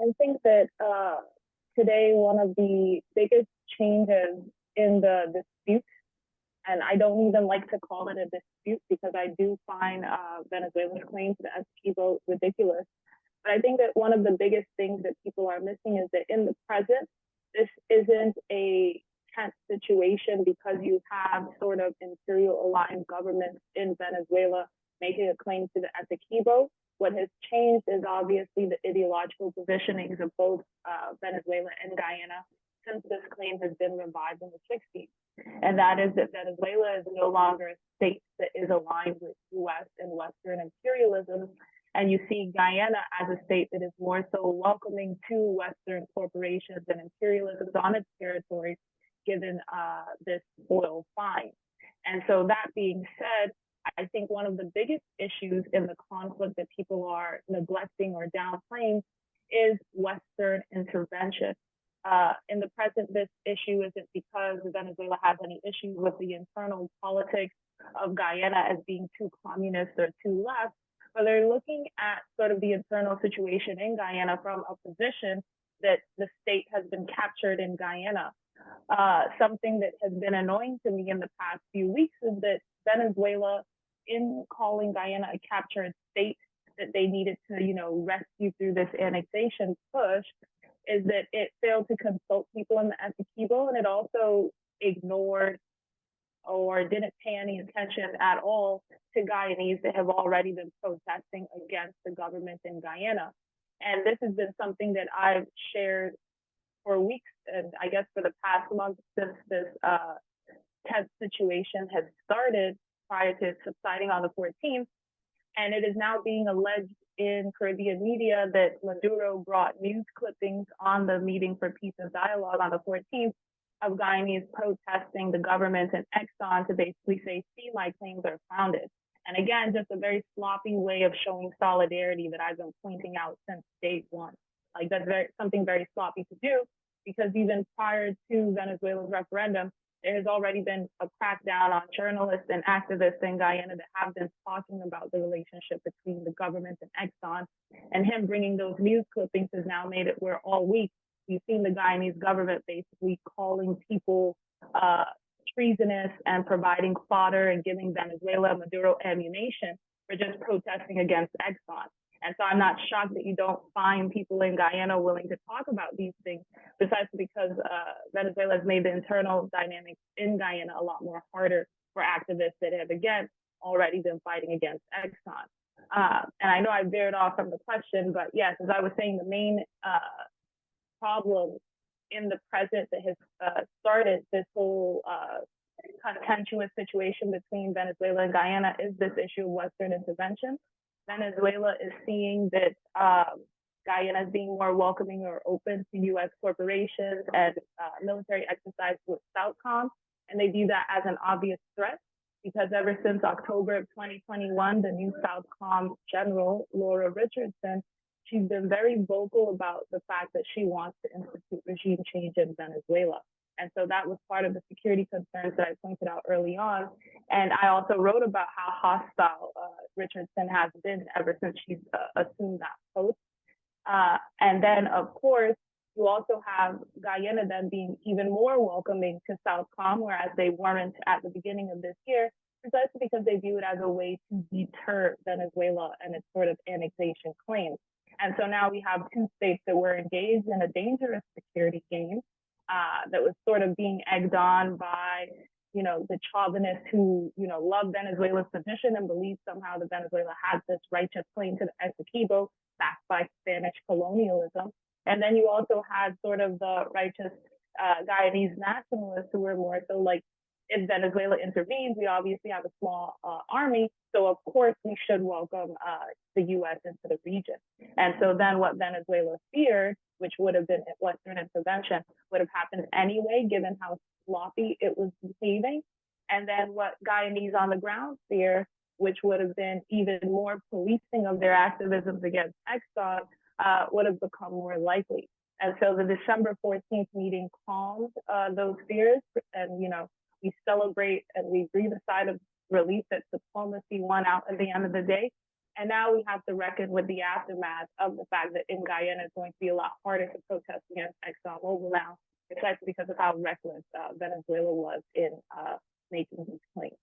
I think that today one of the biggest changes in the dispute, and I don't even like to call it a dispute because I do find Venezuela's claim to the Essequibo ridiculous. But I think that one of the biggest things that people are missing is that in the present, this isn't a tense situation because you have sort of imperial aligned governments in Venezuela making a claim to the Essequibo. What has changed is obviously the ideological positionings of both Venezuela and Guyana since this claim has been revived in the 60s. And that is that Venezuela is no longer a state that is aligned with US and Western imperialism. And you see Guyana as a state that is more so welcoming to Western corporations and imperialism on its territory, given this oil find. And so that being said, I think one of the biggest issues in the conflict that people are neglecting or downplaying is Western intervention. In the present, this issue isn't because Venezuela has any issues with the internal politics of Guyana as being too communist or too left, but they're looking at sort of the internal situation in Guyana from a position that the state has been captured in Guyana. Something that has been annoying to me in the past few weeks is that Venezuela, in calling Guyana a captured state that they needed to, rescue through this annexation push, is that it failed to consult people in the Essequibo, and it also ignored or didn't pay any attention at all to Guyanese that have already been protesting against the government in Guyana. And this has been something that I've shared for weeks, and I guess for the past month since this tense situation has started prior to subsiding on the 14th. And it is now being alleged in Caribbean media that Maduro brought news clippings on the meeting for peace and dialogue on the 14th of Guyanese protesting the government and Exxon to basically say, see, my claims are founded. And again, just a very sloppy way of showing solidarity that I've been pointing out since day one. Like that's something very sloppy to do, because even prior to Venezuela's referendum, there has already been a crackdown on journalists and activists in Guyana that have been talking about the relationship between the government and Exxon. And him bringing those news clippings has now made it where all week we've seen the Guyanese government basically calling people treasonous and providing fodder and giving Venezuela Maduro ammunition for just protesting against Exxon. And so I'm not shocked that you don't find people in Guyana willing to talk about these things, precisely because Venezuela has made the internal dynamics in Guyana a lot more harder for activists that have, again, already been fighting against Exxon. And I know I veered off from the question, but yes, as I was saying, the main problem in the present that has started this whole contentious situation between Venezuela and Guyana is this issue of Western intervention. Venezuela is seeing that Guyana is being more welcoming or open to U.S. corporations and military exercise with Southcom, and they view that as an obvious threat because ever since October of 2021, the new Southcom general, Laura Richardson, she's been very vocal about the fact that she wants to institute regime change in Venezuela. And so that was part of the security concerns that I pointed out early on. And I also wrote about how hostile Richardson has been ever since she's assumed that post. And then, of course, you also have Guyana then being even more welcoming to Southcom, whereas they weren't at the beginning of this year, precisely because they view it as a way to deter Venezuela and its sort of annexation claims. And so now we have two states that were engaged in a dangerous security game that was sort of being egged on by, the chauvinists who, love Venezuela's position and believe somehow that Venezuela has this righteous claim to the Essequibo backed by Spanish colonialism. And then you also had sort of the righteous Guyanese nationalists who were more so like, if Venezuela intervenes, we obviously have a small army, so of course we should welcome the U.S. into the region. And so then what Venezuela feared, which would have been Western intervention, would have happened anyway, given how sloppy it was behaving. And then what Guyanese on the ground fear, which would have been even more policing of their activisms against Exxon, would have become more likely. And so the December 14th meeting calmed those fears, and we celebrate and we breathe a sigh of relief that diplomacy won out at the end of the day. And now we have to reckon with the aftermath of the fact that in Guyana it's going to be a lot harder to protest against ExxonMobil now, precisely because of how reckless Venezuela was in making these claims.